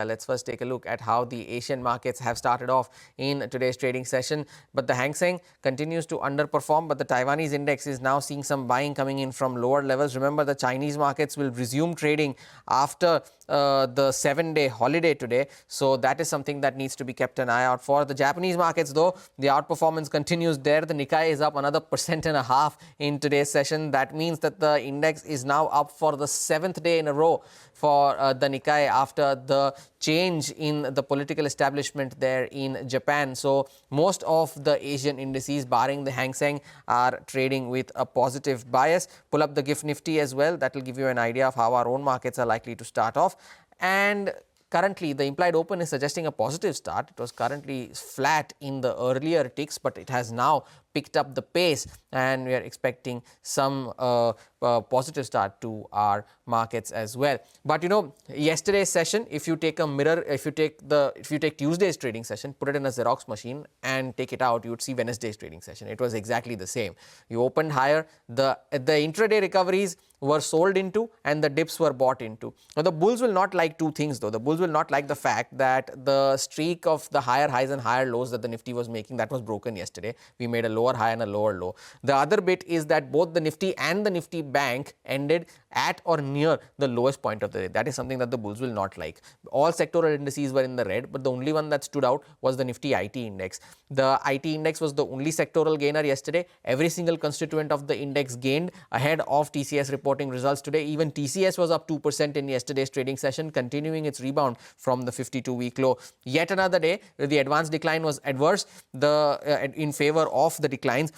Let's first take a look at how the Asian markets have started off in today's trading session. But the Hang Seng continues to underperform, but the Taiwanese index is now seeing some buying coming in from lower levels. Remember, the Chinese markets will resume trading after the 7-day holiday today. So that is something that needs to be kept an eye out for. The Japanese markets, though, the outperformance continues there. The Nikkei is up another 1.5% in today's session. That means that the index is now up for the 7th day in a row for the Nikkei after the change in the political establishment there in Japan. So most of the Asian indices, barring the Hang Seng, are trading with a positive bias. Pull up the GIFT Nifty as well. That will give you an idea of how our own markets are likely to start off. And currently, the implied open is suggesting a positive start. It was currently flat in the earlier ticks, but it has now picked up the pace, and we are expecting some positive start to our markets as well. But you know, yesterday's session, if you take a mirror, if you take Tuesday's trading session, put it in a Xerox machine and take it out, you would see Wednesday's trading session. It was exactly the same. You opened higher, the intraday recoveries were sold into and the dips were bought into. Now the bulls will not like two things though. The bulls will not like the fact that the streak of the higher highs and higher lows that the Nifty was making, that was broken yesterday. We made a lower high and a lower low. The other bit is that both the Nifty and the Nifty Bank ended at or near the lowest point of the day. That is something that the bulls will not like. All sectoral indices were in the red, but the only one that stood out was the Nifty IT index. The IT index was the only sectoral gainer yesterday. Every single constituent of the index gained ahead of TCS reporting results today. Even TCS was up 2% in yesterday's trading session, continuing its rebound from the 52-week low. Yet another day, the advanced decline was adverse in favor of the declines.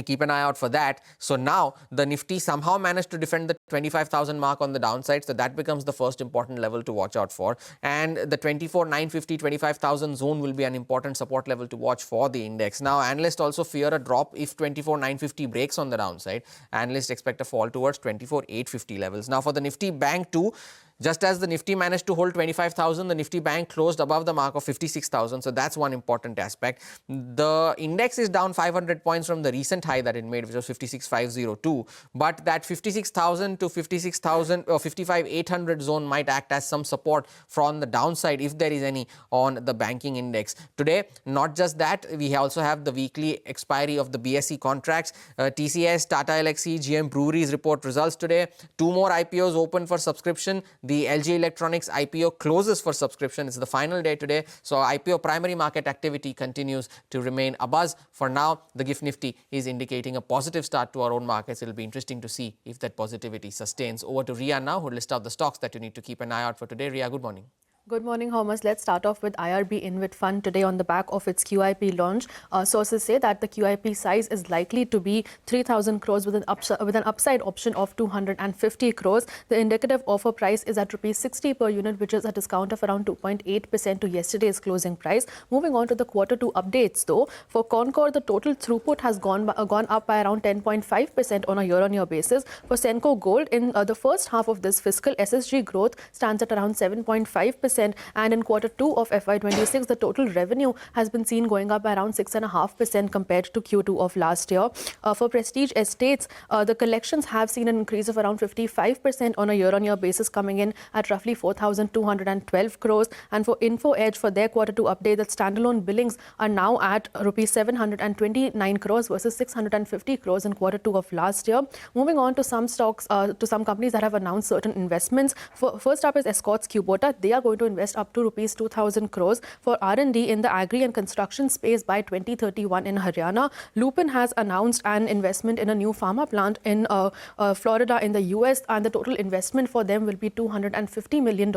Keep an eye out for that. So now the Nifty somehow managed to defend the 25,000 mark on the downside. So that becomes the first important level to watch out for. And the 24,950, 25,000 zone will be an important support level to watch for the index. Now, analysts also fear a drop if 24,950 breaks on the downside. Analysts expect a fall towards 24,850 levels. Now, for the Nifty Bank too, just as the Nifty managed to hold 25,000, the Nifty Bank closed above the mark of 56,000. So that's one important aspect. The index is down 500 points from the recent high that it made, which was 56,502. But that 56,000 to 56,000 or 55,800 zone might act as some support from the downside, if there is any, on the banking index. Today, not just that, we also have the weekly expiry of the BSE contracts. TCS, Tata Elxsi, GM Breweries report results today. 2 more IPOs open for subscription. The LG Electronics IPO closes for subscription. It's the final day today. So IPO primary market activity continues to remain abuzz. For now, the GIFT Nifty is indicating a positive start to our own markets. It will be interesting to see if that positivity sustains. Over to Ria now, who will list out the stocks that you need to keep an eye out for today. Ria, good morning. Good morning, Hamas. Let's start off with IRB InvIT Fund today on the back of its QIP launch. Sources say that the QIP size is likely to be 3,000 crores with an upside option of 250 crores. The indicative offer price is at rupees 60 per unit, which is a discount of around 2.8% to yesterday's closing price. Moving on to the Q2 updates, though, for Concor, the total throughput has gone up by around 10.5% on a year-on-year basis. For Senco Gold, in the first half of this fiscal, SSG growth stands at around 7.5%. And in Q2 of FY26, the total revenue has been seen going up by around 6.5% compared to Q2 of last year. For Prestige Estates, the collections have seen an increase of around 55% on a year-on-year basis, coming in at roughly 4,212 crores. And for Info Edge, for their Q2 update, that standalone billings are now at rupees 729 crores versus 650 crores in Q2 of last year. Moving on to some stocks, to some companies that have announced certain investments. First up is Escorts Kubota. They are going to invest up to rupees 2,000 crores for R&D in the agri and construction space by 2031 in Haryana. Lupin has announced an investment in a new pharma plant in Florida in the US, and the total investment for them will be $250 million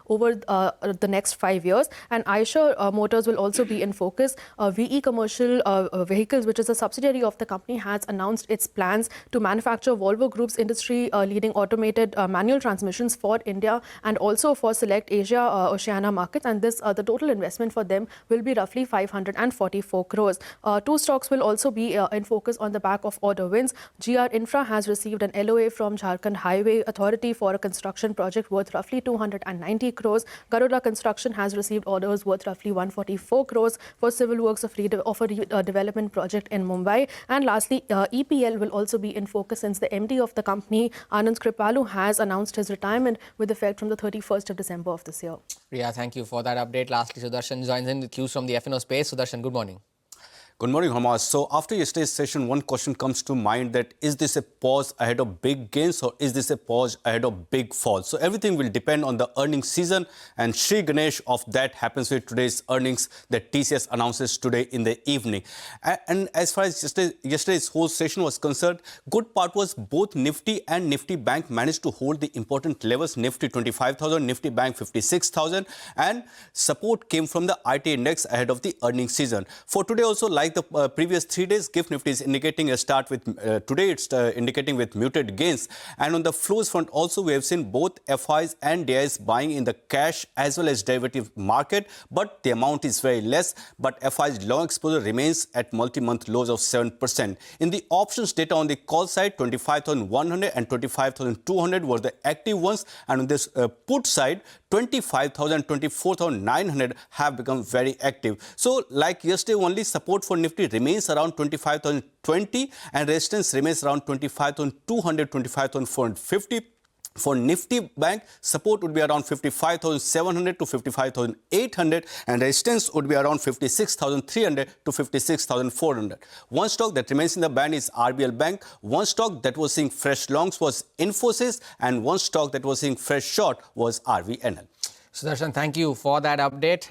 over the next 5 years. And Eicher Motors will also be in focus. VE Commercial Vehicles, which is a subsidiary of the company, has announced its plans to manufacture Volvo Group's industry-leading automated manual transmissions for India and also for select Asia Oceania markets, and this the total investment for them will be roughly 544 crores. 2 stocks will also be in focus on the back of order wins. GR Infra has received an LOA from Jharkhand Highway Authority for a construction project worth roughly 290 crores. Garuda Construction has received orders worth roughly 144 crores for civil works of a development project in Mumbai. And lastly, EPL will also be in focus since the MD of the company, Anand Kripalu, has announced his retirement with effect from the 31st of December of this year. year. Priya, thank you for that update. Lastly, Sudarshan joins in with cues from the F&O space. Sudarshan, good morning. Good morning, Hamas. So after yesterday's session, one question comes to mind, that is this a pause ahead of big gains or is this a pause ahead of big falls? So everything will depend on the earnings season, and Shri Ganesh of that happens with today's earnings that TCS announces today in the evening. And as far as yesterday's whole session was concerned, good part was both Nifty and Nifty Bank managed to hold the important levels. Nifty 25,000, Nifty Bank 56,000, and support came from the IT index ahead of the earnings season. For today also, like the previous 3 days, GIFT Nifty is indicating a start with, today it's indicating with muted gains. And on the flows front also, we have seen both FIs and DIs buying in the cash as well as derivative market, but the amount is very less. But FI's long exposure remains at multi-month lows of 7%. In the options data on the call side, 25,100 and 25,200 were the active ones. And on this put side, 25,000, 24,900 have become very active. So like yesterday only, support for Nifty remains around 25,020 and resistance remains around 25,200, 25,450. For Nifty Bank, support would be around 55,700 to 55,800 and resistance would be around 56,300 to 56,400. One stock that remains in the band is RBL Bank. One stock that was seeing fresh longs was Infosys, and one stock that was seeing fresh short was RVNL. Sudarshan, thank you for that update.